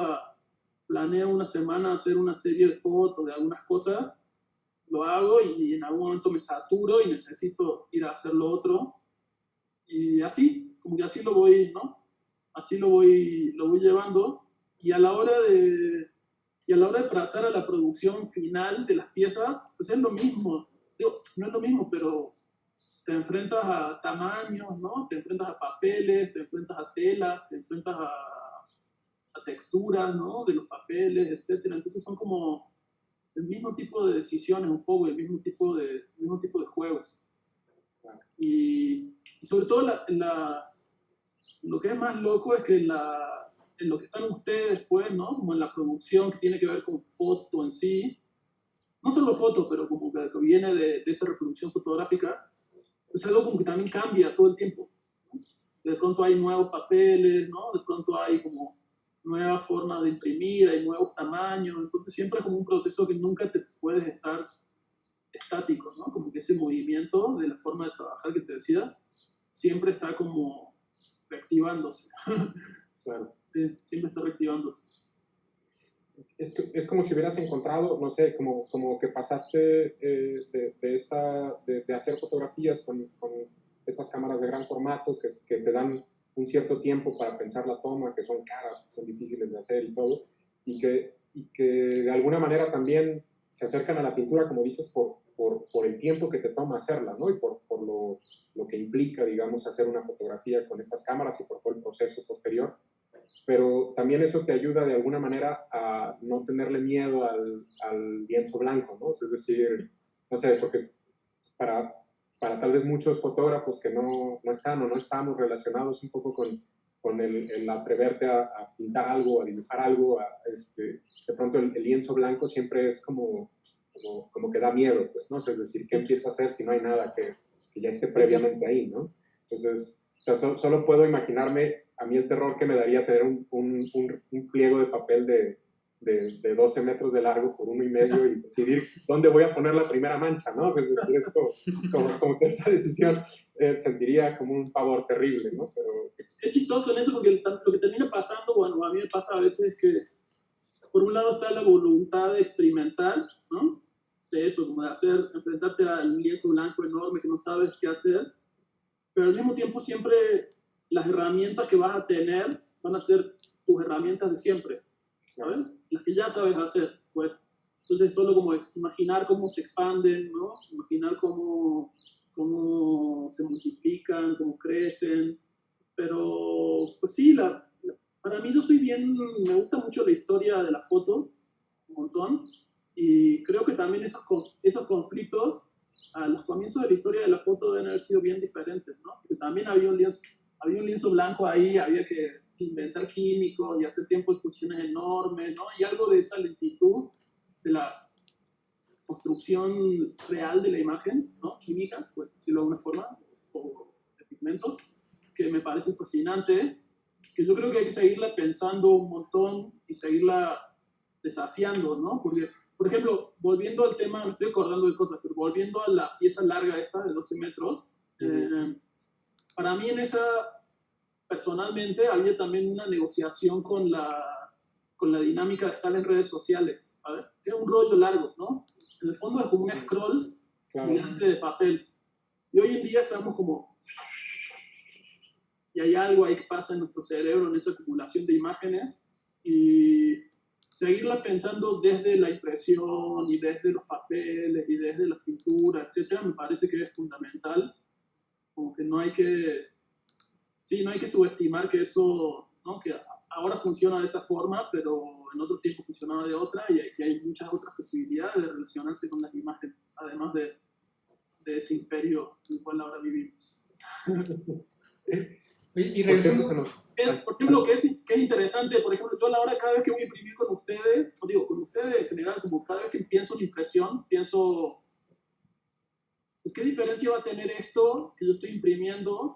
planeo una semana hacer una serie de fotos de algunas cosas, lo hago y en algún momento me saturo y necesito ir a hacer lo otro. Y así, como que así lo voy, ¿no? Así lo voy llevando. Y a la hora de pasar a la producción final de las piezas, pues es lo mismo. Digo, no es lo mismo, pero te enfrentas a tamaños, ¿no? Te enfrentas a papeles, te enfrentas a telas, te enfrentas a texturas, ¿no? De los papeles, etcétera. Entonces son como el mismo tipo de decisiones un poco, el mismo tipo de juegos. Y sobre todo lo que es más loco es que en lo que están ustedes, pues, ¿no? Como en la producción que tiene que ver con foto en sí, no solo foto, pero como que viene de esa reproducción fotográfica, es algo como que también cambia todo el tiempo, ¿no? De pronto hay nuevos papeles, ¿no? De pronto hay como nuevas formas de imprimir, hay nuevos tamaños, entonces siempre es como un proceso que nunca te puedes estar estático, ¿no? Como que ese movimiento de la forma de trabajar que te decía, siempre está como reactivándose. Claro. Sí, siempre está reactivándose. Es como si hubieras encontrado, no sé, como que pasaste de hacer fotografías con estas cámaras de gran formato que te dan un cierto tiempo para pensar la toma, que son caras, que son difíciles de hacer y todo, y que de alguna manera también se acercan a la pintura, como dices, por el tiempo que te toma hacerla, ¿no? Y por lo que implica, digamos, hacer una fotografía con estas cámaras y por todo el proceso posterior. Pero también eso te ayuda de alguna manera a no tenerle miedo al lienzo blanco, ¿no? Es decir, no sé, porque para tal vez muchos fotógrafos que no están o no estamos relacionados un poco con el atreverte a pintar algo, a dibujar algo, de pronto el lienzo blanco siempre es como que da miedo, pues, ¿no? Es decir, ¿qué empiezo a hacer si no hay nada que ya esté previamente ahí, ¿no? Entonces, o sea, solo puedo imaginarme a mí el terror que me daría tener un pliego de papel de 12 metros de largo por 1,5 y decidir dónde voy a poner la primera mancha, ¿no? Es decir, es como que esa decisión sentiría como un pavor terrible, ¿no? Pero es chistoso en eso porque lo que termina pasando, bueno, a mí me pasa a veces que por un lado está la voluntad de experimentar, ¿no? De eso, como de enfrentarte al lienzo blanco enorme que no sabes qué hacer, pero al mismo tiempo siempre las herramientas que vas a tener van a ser tus herramientas de siempre, ¿sabes? Las que ya sabes hacer, pues. Entonces solo como imaginar cómo se expanden, ¿no? Imaginar cómo se multiplican, cómo crecen, pero pues sí, para mí me gusta mucho la historia de la foto, un montón, y creo que también esos conflictos a los comienzos de la historia de la foto deben haber sido bien diferentes, ¿no? Porque también había un lienzo blanco ahí, había que inventar químicos y hacer tiempo de discusiones enormes, ¿no? Y algo de esa lentitud de la construcción real de la imagen, ¿no? Química, pues decirlo de alguna forma, o de pigmentos, que me parece fascinante, que yo creo que hay que seguirla pensando un montón y seguirla desafiando, ¿no? Porque, por ejemplo, volviendo al tema, me estoy acordando de cosas, pero volviendo a la pieza larga esta de 12 metros, para mí en esa, personalmente, había también una negociación con la dinámica de estar en redes sociales, ¿sabes? Que es un rollo largo, ¿no? En el fondo es como un scroll gigante de papel. Y hoy en día estamos como... Y hay algo ahí que pasa en nuestro cerebro, en esa acumulación de imágenes, y seguirla pensando desde la impresión y desde los papeles y desde la pintura, etcétera, me parece que es fundamental. Como que no hay que subestimar que eso, ¿no? Que ahora funciona de esa forma, pero en otro tiempo funcionaba de otra, y hay muchas otras posibilidades de relacionarse con las imágenes, además de ese imperio en el cual ahora vivimos. Y regresando... Por ejemplo, que es interesante, por ejemplo, yo a la hora cada vez que voy a imprimir con ustedes, o digo, con ustedes en general, como cada vez que pienso en impresión, pienso, pues, ¿qué diferencia va a tener esto que yo estoy imprimiendo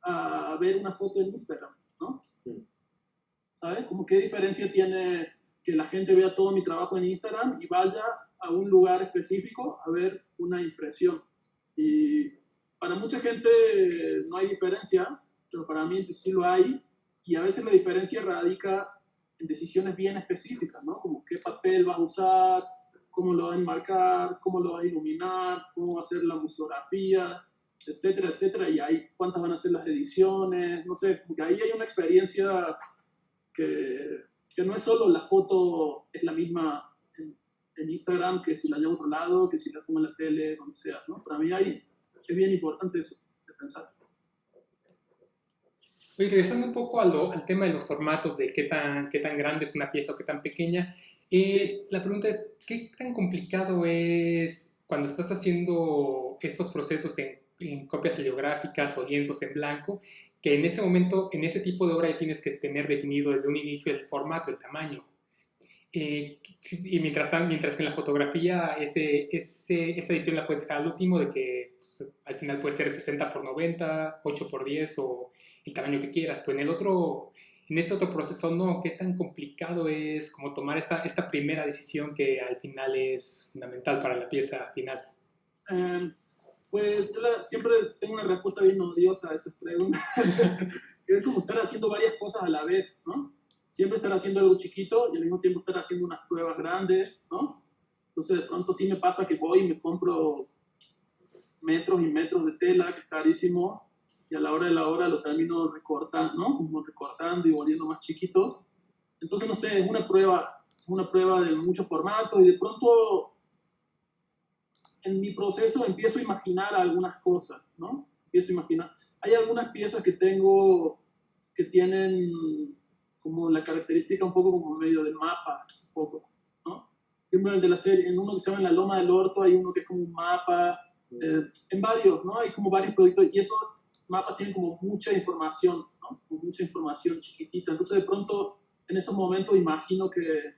a ver una foto en Instagram, ¿no? ¿Sabes? Como qué diferencia tiene que la gente vea todo mi trabajo en Instagram y vaya a un lugar específico a ver una impresión. Y para mucha gente no hay diferencia, pero para mí pues, sí lo hay, y a veces la diferencia radica en decisiones bien específicas, ¿no? Como qué papel vas a usar, cómo lo vas a enmarcar, cómo lo vas a iluminar, cómo va a ser la museografía, etcétera, etcétera, y ahí cuántas van a ser las ediciones, no sé, porque ahí hay una experiencia que no es solo la foto, es la misma en Instagram que si la llevo a otro lado, que si la pongo en la tele, donde sea, ¿no? Para mí es bien importante eso, de pensar. Oye, regresando un poco al tema de los formatos, de qué tan grande es una pieza o qué tan pequeña, la pregunta es, ¿qué tan complicado es cuando estás haciendo estos procesos en copias heliográficas o lienzos en blanco, que en ese momento, en ese tipo de obra ya tienes que tener definido desde un inicio el formato, el tamaño? Y mientras que en la fotografía esa edición la puedes dejar al último, de que pues, al final puede ser 60x90, 8x10 o el tamaño que quieras. Pues en este otro proceso no, ¿qué tan complicado es como tomar esta primera decisión que al final es fundamental para la pieza final? Pues yo siempre tengo una respuesta bien odiosa a esa pregunta. Es como estar haciendo varias cosas a la vez, ¿no? Siempre estar haciendo algo chiquito y al mismo tiempo estar haciendo unas pruebas grandes, ¿no? Entonces de pronto sí me pasa que voy y me compro metros y metros de tela, que es carísimo, y a la hora de la hora lo termino recortando, ¿no? Como recortando y volviendo más chiquitos. Entonces, no sé, es una prueba de muchos formatos, y de pronto en mi proceso empiezo a imaginar algunas cosas, ¿no? Empiezo a imaginar. Hay algunas piezas que tengo que tienen como la característica un poco como medio de mapa, un poco, ¿no? Por ejemplo, el de la serie, en uno que se llama La Loma del Orto, hay uno que es como un mapa, en varios, ¿no? Hay como varios proyectos, y esos mapas tienen como mucha información, ¿no? Como mucha información chiquitita. Entonces, de pronto, en esos momentos imagino que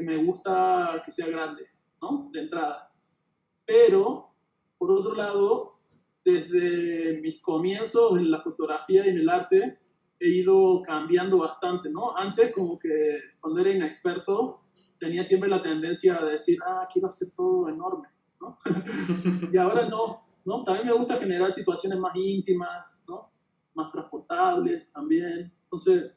me gusta que sea grande, ¿no? De entrada. Pero, por otro lado, desde mis comienzos en la fotografía y en el arte, he ido cambiando bastante, ¿no? Antes, como que cuando era inexperto, tenía siempre la tendencia a decir, quiero hacer todo enorme, ¿no? Y ahora no. También me gusta generar situaciones más íntimas, ¿no? Más transportables también. Entonces,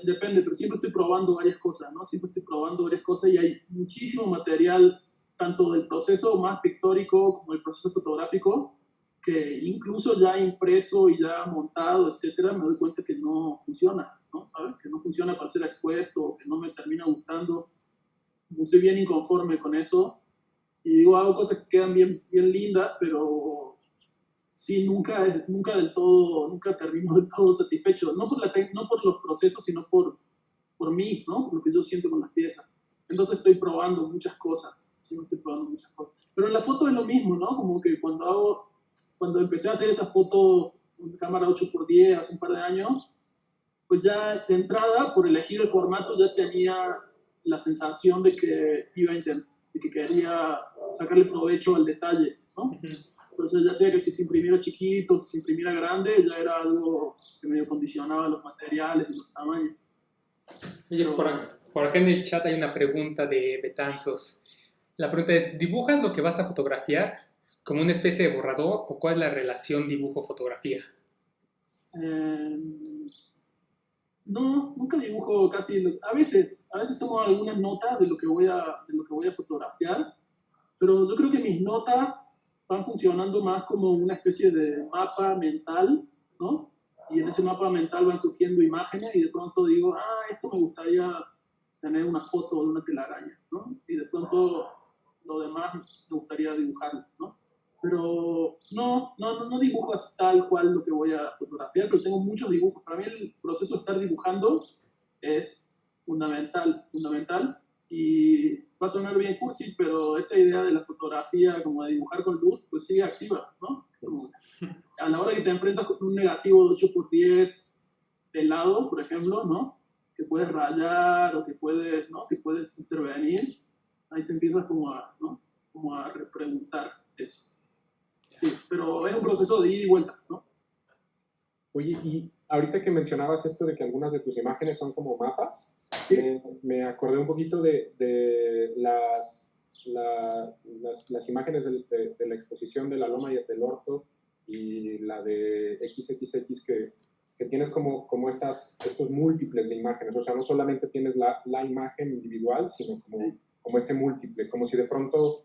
depende, pero siempre estoy probando varias cosas, ¿no? Siempre estoy probando varias cosas, y hay muchísimo material, tanto del proceso más pictórico como del proceso fotográfico, que incluso ya impreso y ya montado, etcétera, me doy cuenta que no funciona, ¿no? ¿Sabes? Que no funciona para ser expuesto, o que no me termina gustando. Estoy bien inconforme con eso, y digo, hago cosas que quedan bien, bien lindas, pero sí, nunca termino del todo satisfecho, no por los procesos, sino por mí, ¿no? Por lo que yo siento con las piezas. Entonces estoy probando muchas cosas, Pero en la foto es lo mismo, ¿no? Como que cuando empecé a hacer esa foto con cámara 8x10 hace un par de años, pues ya de entrada, por elegir el formato, ya tenía la sensación de que de que quería sacarle provecho al detalle, ¿no? Entonces ya sea que si se imprimiera chiquito, si se imprimiera grande, ya era algo que medio condicionaba los materiales y los tamaños. Oye, Por acá en el chat hay una pregunta de Betanzos. La pregunta es, ¿dibujas lo que vas a fotografiar como una especie de borrador o cuál es la relación dibujo-fotografía? No, nunca dibujo casi. A veces tomo algunas notas de lo que voy a fotografiar, pero yo creo que mis notas van funcionando más como una especie de mapa mental, ¿no? Y en ese mapa mental van surgiendo imágenes y de pronto digo, esto me gustaría tener una foto de una telaraña, ¿no? Y de pronto lo demás me gustaría dibujarlo, ¿no? Pero no dibujo así tal cual lo que voy a fotografiar, pero tengo muchos dibujos. Para mí el proceso de estar dibujando es fundamental. Y va a sonar bien cursi, pero esa idea de la fotografía, como de dibujar con luz, pues sigue activa, ¿no? Como a la hora que te enfrentas con un negativo de 8x10 de lado, por ejemplo, ¿no? Que puedes rayar o que puedes, ¿no? Que puedes intervenir, ahí te empiezas ¿no? Como a repreguntar eso. Sí, pero es un proceso de ida y vuelta, ¿no? Oye, y ahorita que mencionabas esto de que algunas de tus imágenes son como mapas, Sí. me acordé un poquito de las imágenes de la exposición de la Loma y del Orto y la de XXX que tienes como estos múltiples de imágenes, o sea, no solamente tienes la imagen individual, sino como este múltiple, como si de pronto,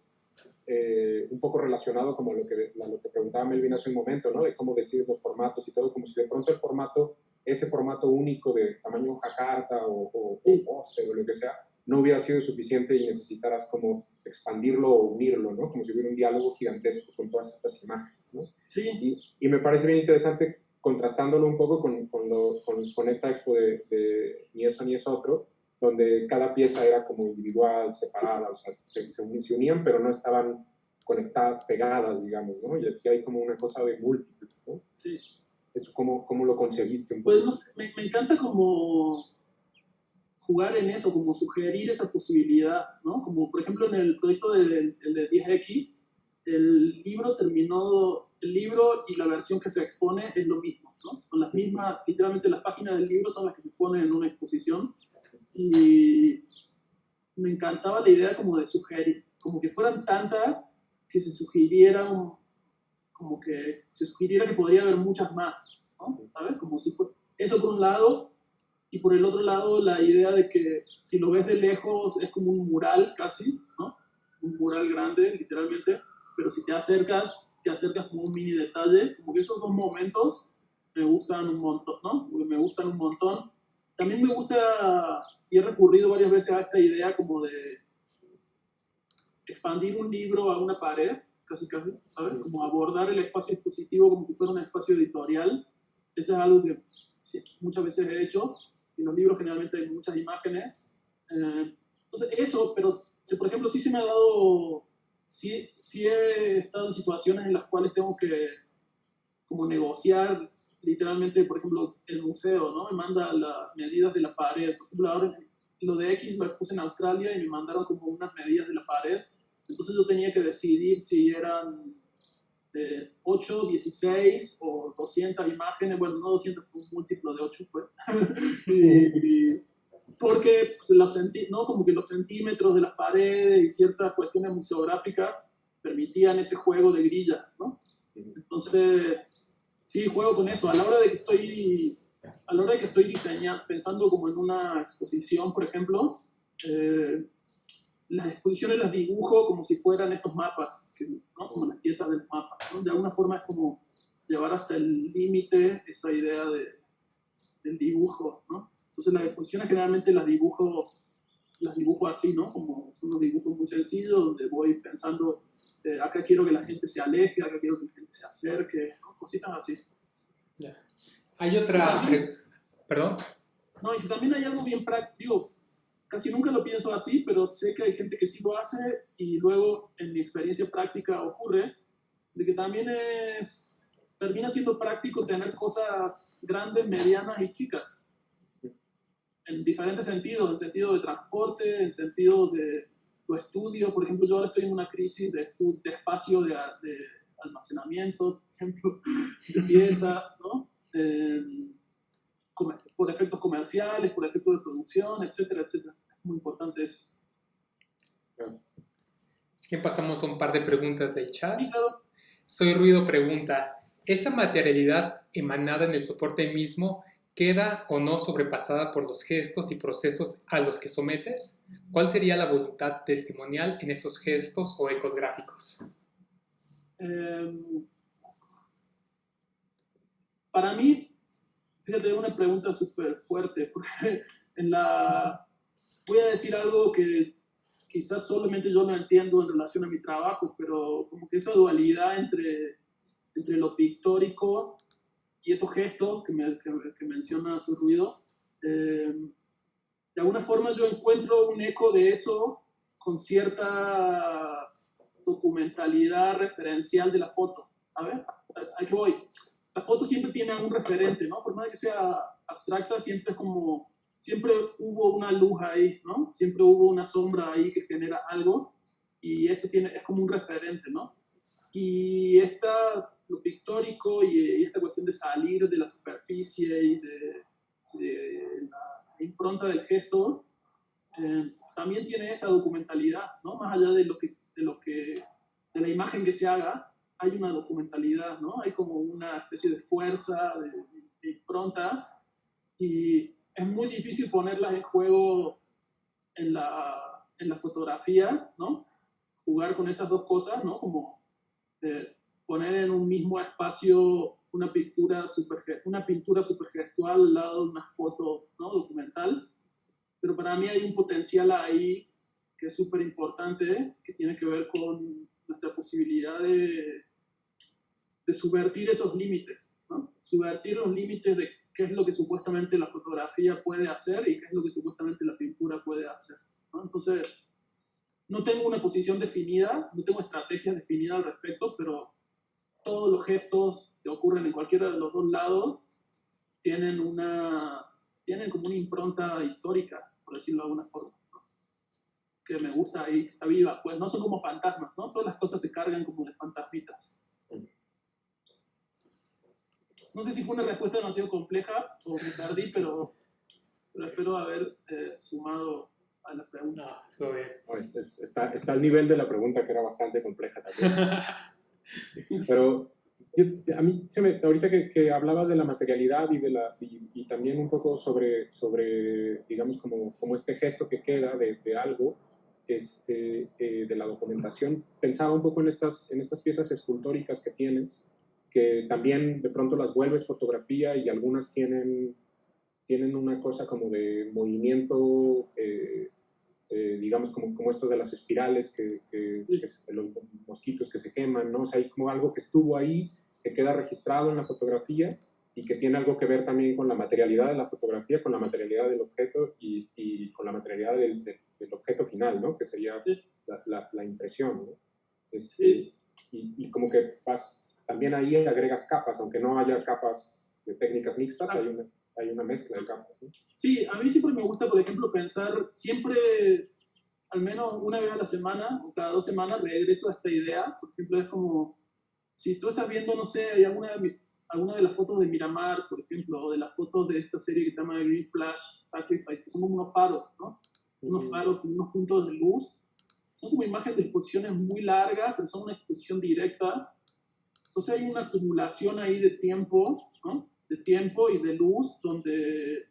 un poco relacionado como lo que preguntaba Melvin hace un momento, ¿no? De cómo decir los formatos y todo, como si de pronto ese formato único de tamaño Jakarta o póster o lo que sea, no hubiera sido suficiente y necesitaras como expandirlo o unirlo, ¿no? Como si hubiera un diálogo gigantesco con todas estas imágenes, ¿no? Sí. Y me parece bien interesante contrastándolo un poco con esta expo de Ni eso ni es otro, donde cada pieza era como individual, separada, o sea, se unían, pero no estaban conectadas, pegadas, digamos, ¿no? Y aquí hay como una cosa de múltiples, ¿no? Sí. ¿Eso cómo lo concebiste un poco? Pues no sé, me encanta como jugar en eso, como sugerir esa posibilidad, ¿no? Como por ejemplo en el proyecto de 10X, el libro y la versión que se expone es lo mismo, ¿no? Son las mismas, literalmente las páginas del libro son las que se ponen en una exposición y me encantaba la idea como de sugerir, como que fueran tantas que se sugiriera que podría haber muchas más, ¿no? ¿Sabes? Como si fuera eso por un lado, y por el otro lado la idea de que si lo ves de lejos es como un mural casi, ¿no? Un mural grande, literalmente, pero si te acercas como un mini detalle, como que esos dos momentos me gustan un montón, ¿no? Porque me gustan un montón. También me gusta, y he recurrido varias veces a esta idea como de expandir un libro a una pared, casi, ¿sabes? Como abordar el espacio expositivo como si fuera un espacio editorial. Eso es algo que sí, muchas veces he hecho. En los libros generalmente hay muchas imágenes. Entonces eso, pero por ejemplo, sí se me ha dado, sí he estado en situaciones en las cuales tengo que como negociar literalmente, por ejemplo, el museo, ¿no? Me manda las medidas de la pared. Por ejemplo, ahora lo de X lo puse en Australia y me mandaron como unas medidas de la pared. Entonces yo tenía que decidir si eran 8, 16 o 200 imágenes, bueno, no 200, un múltiplo de 8, pues. Porque pues, ¿no? Como que los centímetros de las paredes y ciertas cuestiones museográficas permitían ese juego de grilla, ¿no? Entonces, sí, juego con eso. A la hora de que estoy diseñando, pensando como en una exposición, por ejemplo, las exposiciones las dibujo como si fueran estos mapas, ¿no? Como las piezas del mapa, ¿no? De alguna forma es como llevar hasta el límite esa idea del dibujo, ¿no? Entonces las exposiciones generalmente las dibujo así, ¿no? Como son unos dibujos muy sencillos donde voy pensando, acá quiero que la gente se aleje, acá quiero que la gente se acerque, ¿no? Cositas así. Ya. Hay otra... ¿Perdón? No, y que también hay algo bien práctico. Casi nunca lo pienso así, pero sé que hay gente que sí lo hace y luego en mi experiencia práctica ocurre de que también termina siendo práctico tener cosas grandes, medianas y chicas. En diferentes sentidos, en sentido de transporte, en sentido de tu estudio. Por ejemplo, yo ahora estoy en una crisis de espacio de almacenamiento, por ejemplo, de piezas, ¿no? Por efectos comerciales, por efectos de producción, etcétera, etcétera. muy importante eso. Es que pasamos a un par de preguntas del chat. Y claro, Soy Ruido pregunta, ¿esa materialidad emanada en el soporte mismo queda o no sobrepasada por los gestos y procesos a los que sometes? ¿Cuál sería la voluntad testimonial en esos gestos o ecos gráficos? Para mí, fíjate, es una pregunta súper fuerte, porque voy a decir algo que quizás solamente yo no entiendo en relación a mi trabajo, pero como que esa dualidad entre lo pictórico y esos gestos que menciona su ruido, de alguna forma yo encuentro un eco de eso con cierta documentalidad referencial de la foto. A ver, ¿a qué voy? La foto siempre tiene un referente, ¿no? Por más que sea abstracta, siempre hubo una luz ahí, ¿no? Siempre hubo una sombra ahí que genera algo y eso es como un referente, ¿no? Y lo pictórico y esta cuestión de salir de la superficie y de la impronta del gesto, también tiene esa documentalidad, ¿no? Más allá de la imagen que se haga, hay una documentalidad, ¿no? Hay como una especie de fuerza, de impronta, y es muy difícil ponerlas en juego en la fotografía, ¿no? Jugar con esas dos cosas, ¿no? Como poner en un mismo espacio una pintura supergestual al lado de una foto, ¿no? Documental. Pero para mí hay un potencial ahí que es súper importante, que tiene que ver con nuestra posibilidad de subvertir esos límites, ¿no? Subvertir los límites de qué es lo que supuestamente la fotografía puede hacer y qué es lo que supuestamente la pintura puede hacer, ¿no? Entonces, no tengo una posición definida, no tengo estrategias definidas al respecto, pero todos los gestos que ocurren en cualquiera de los dos lados tienen como una impronta histórica, por decirlo de alguna forma, ¿no? Que me gusta y que está viva. Pues no son como fantasmas, ¿no? Todas las cosas se cargan como de fantasmitas. No sé si fue una respuesta demasiado compleja o me tardí, pero espero haber sumado a la pregunta. No, eso es. Está al nivel de la pregunta, que era bastante compleja también. Pero a mí, ahorita que hablabas de la materialidad y también un poco sobre digamos, como este gesto que queda de algo, de la documentación, pensaba un poco en estas piezas escultóricas que tienes, que también de pronto las vuelves fotografía y algunas tienen una cosa como de movimiento, digamos, como estos de las espirales, los mosquitos que se queman, ¿no? O sea, hay como algo que estuvo ahí, que queda registrado en la fotografía y que tiene algo que ver también con la materialidad de la fotografía, con la materialidad del objeto y con la materialidad del objeto final, ¿no? Que sería la impresión, ¿no? Y como que también ahí agregas capas, aunque no haya capas de técnicas mixtas, hay una mezcla de capas, ¿no? Sí, a mí siempre me gusta, por ejemplo, pensar, siempre, al menos una vez a la semana o cada 2 semanas, regreso a esta idea. Por ejemplo, es como, si tú estás viendo, no sé, hay alguna de las fotos de Miramar, por ejemplo, o de las fotos de esta serie que se llama Green Flash Sacrifice, que son como unos faros, ¿no? Unos faros con unos puntos de luz. Son como imágenes de exposiciones muy largas, pero son una exposición directa. Entonces hay una acumulación ahí de tiempo, ¿no? De tiempo y de luz, donde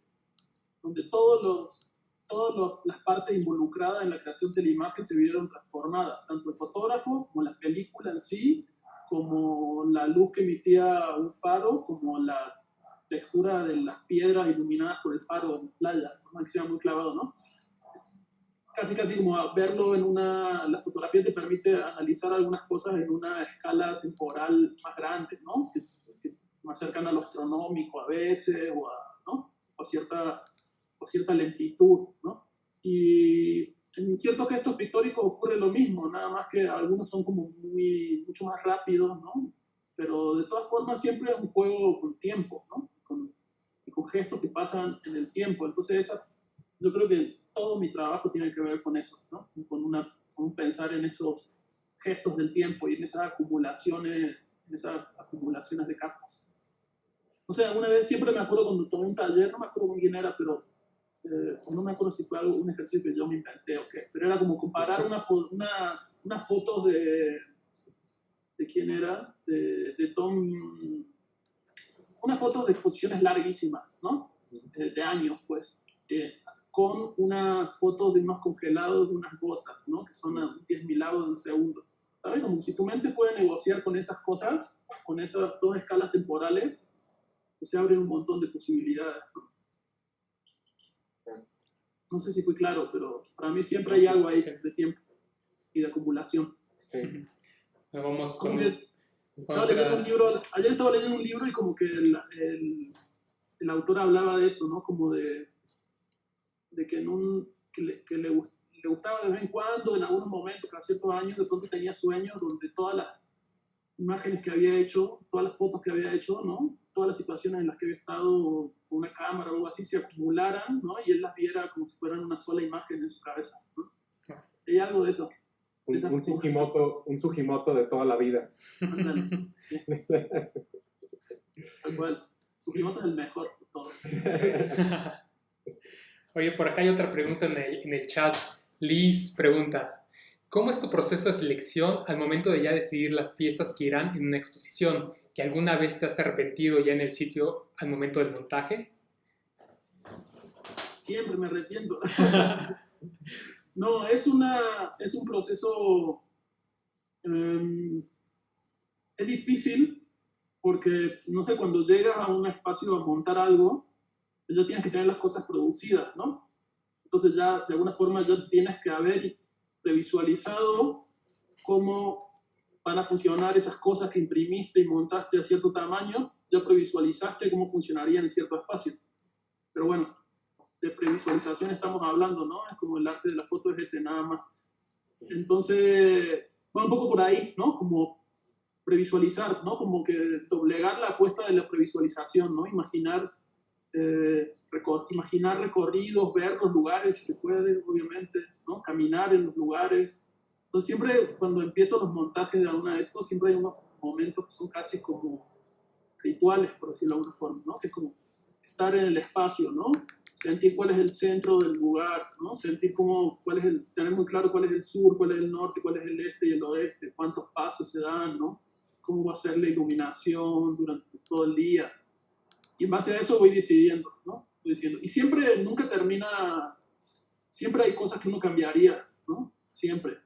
todas las partes involucradas en la creación de la imagen se vieron transformadas, tanto el fotógrafo como la película en sí, como la luz que emitía un faro, como la textura de las piedras iluminadas por el faro en la playa, ¿no? Que sea muy clavado, ¿no? Casi como verlo la fotografía te permite analizar algunas cosas en una escala temporal más grande, ¿no? Que más cercana a lo astronómico a veces, ¿no? o a cierta lentitud, ¿no? Y en ciertos gestos pictóricos ocurre lo mismo, nada más que algunos son como mucho más rápidos, ¿no? Pero de todas formas siempre es un juego con tiempo, ¿no? Con gestos que pasan en el tiempo. Entonces yo creo que todo mi trabajo tiene que ver con eso, ¿no? Con un pensar en esos gestos del tiempo y en esas acumulaciones de capas. O sea, alguna vez siempre me acuerdo cuando tomé un taller, no me acuerdo con quién era, pero no me acuerdo si fue un ejercicio que yo me inventé o qué, pero era como comparar unas fotos de quién era, de Tom, unas fotos de exposiciones larguísimas, ¿no? De años, pues, con unas fotos de unos congelados de unas gotas, ¿no? Que son a 10 milagros de un segundo. ¿Sabes? Como si tu mente puede negociar con esas cosas, con esas dos escalas temporales, pues se abren un montón de posibilidades, ¿no? No sé si fue claro, pero para mí siempre hay algo ahí de tiempo y de acumulación. Sí. Vamos con ayer estaba leyendo un libro y como que el autor hablaba de eso, ¿no? Como de que, que le gustaba de vez en cuando, en algunos momentos, cada ciertos años, de pronto tenía sueños donde todas las imágenes que había hecho, todas las fotos que había hecho, ¿no? Todas las situaciones en las que había estado con una cámara o algo así se acumularan, ¿no? Y él las viera como si fueran una sola imagen en su cabeza, ¿no? Hay algo de eso. Un Sugimoto de toda la vida. Ándale, sí. Tal cual. Sugimoto es el mejor de todos. Oye, por acá hay otra pregunta en el chat. Liz pregunta, ¿cómo es tu proceso de selección al momento de ya decidir las piezas que irán en una exposición? ¿Que alguna vez te has arrepentido ya en el sitio al momento del montaje? Siempre me arrepiento. No, es un proceso... es difícil porque, no sé, cuando llegas a un espacio a montar algo, ya tienes que tener las cosas producidas, ¿no? Entonces ya de alguna forma ya tienes que haber previsualizado cómo van a funcionar esas cosas que imprimiste y montaste a cierto tamaño, ya previsualizaste cómo funcionarían en cierto espacio. Pero bueno, de previsualización estamos hablando, ¿no? Es como el arte de la foto es ese nada más. Entonces, va un poco por ahí, ¿no? Como previsualizar, ¿no? Como que doblegar la apuesta de la previsualización, ¿no? Imaginar recorridos, ver los lugares, si se puede, obviamente, ¿no? Caminar en los lugares. Entonces, siempre cuando empiezo los montajes de alguna de estos, siempre hay unos momentos que son casi como rituales, por decirlo de alguna forma, ¿no? Que es como estar en el espacio, ¿no? Sentir cuál es el centro del lugar, ¿no? Sentir tener muy claro cuál es el sur, cuál es el norte, cuál es el este y el oeste, cuántos pasos se dan, ¿no? Cómo va a ser la iluminación durante todo el día. Y en base a eso voy decidiendo, ¿no? Y siempre, nunca termina, siempre hay cosas que uno cambiaría, ¿no? Siempre.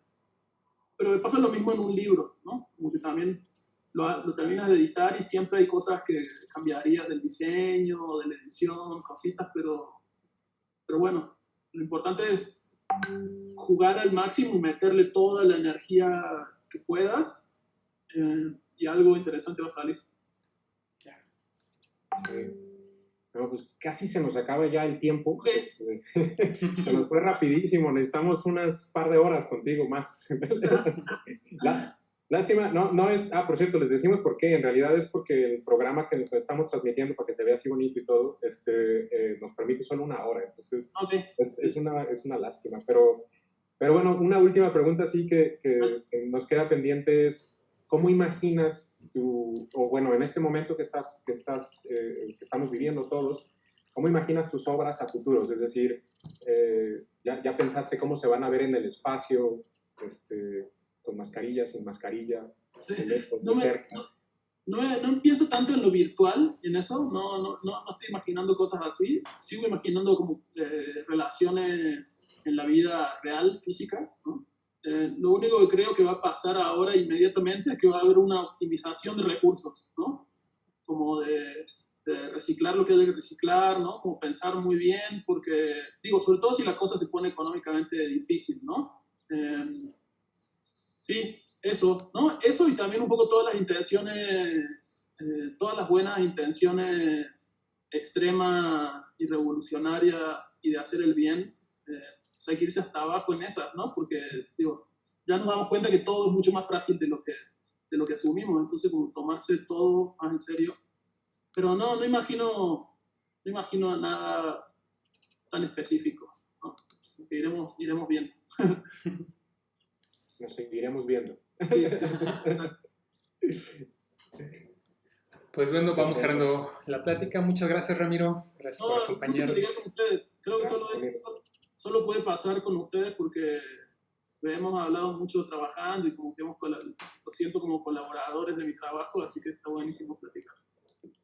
Pero me pasa lo mismo en un libro, ¿no? Como que también lo terminas de editar y siempre hay cosas que cambiarías del diseño, de la edición, cositas, pero bueno, lo importante es jugar al máximo y meterle toda la energía que puedas y algo interesante va a salir. No, pues casi se nos acaba ya el tiempo. Okay. Se nos fue rapidísimo. Necesitamos unas par de horas contigo más. Lástima, no es... por cierto, les decimos por qué. En realidad es porque el programa que estamos transmitiendo para que se vea así bonito y todo, nos permite solo una hora. Entonces, okay. es una lástima. Pero bueno, una última pregunta así que nos queda pendiente es, ¿cómo imaginas en este momento que estamos viviendo todos, cómo imaginas tus obras a futuros? Es decir, ya pensaste cómo se van a ver en el espacio, con mascarilla, sin mascarilla, lejos, cerca. No pienso tanto en lo virtual, en eso, no estoy imaginando cosas así, sigo imaginando como relaciones en la vida real, física, ¿no? Lo único que creo que va a pasar ahora inmediatamente es que va a haber una optimización de recursos, ¿no? Como de reciclar lo que hay que reciclar, ¿no? Como pensar muy bien, porque, sobre todo si la cosa se pone económicamente difícil, ¿no? Sí, eso, ¿no? Eso y también un poco todas las intenciones, todas las buenas intenciones extremas y revolucionarias y de hacer el bien, hay que irse hasta abajo en esas, ¿no? Porque, ya nos damos cuenta que todo es mucho más frágil de lo que asumimos, entonces como tomarse todo más en serio. Pero no imagino nada tan específico, ¿no? Iremos viendo. Nos seguiremos viendo. Sí. Pues bueno, vamos cerrando la plática. Muchas gracias, Ramiro. Gracias por acompañarnos. Con ustedes. Creo que solo puede pasar con ustedes porque hemos hablado mucho trabajando y como que lo siento como colaboradores de mi trabajo, así que está buenísimo platicar.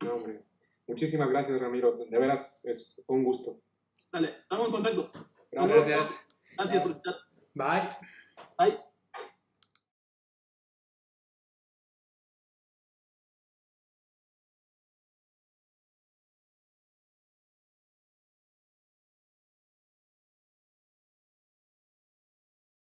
No, hombre. Muchísimas gracias, Ramiro. De veras, es un gusto. Dale, estamos en contacto. Gracias. Gracias por estar. Bye. Bye.